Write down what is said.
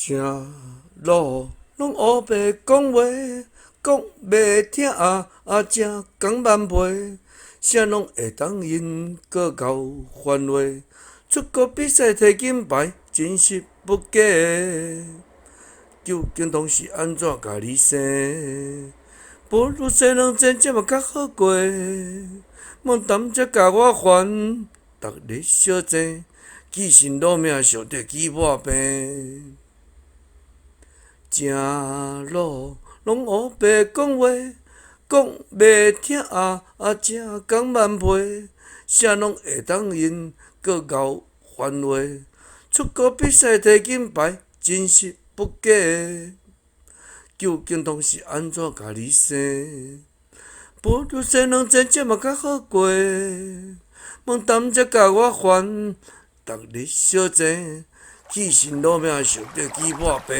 正路拢黑白讲话，讲袂听正讲万倍，啥拢会当赢，搁搞番话。出国比赛摕金牌，真实不假。究竟拢是安怎甲你生？不如西两真这嘛较好过。莫谈这甲我烦，逐日小静，记心路命上着起破病。正路拢黑白讲话，讲袂听正讲万倍，啥拢会当赢，搁咬番话。出国比赛摕金牌，真实不假。究竟拢是安怎甲你生？不如西两真这嘛较好过。莫谈这甲我烦，逐日小静，起心路命想着起破病。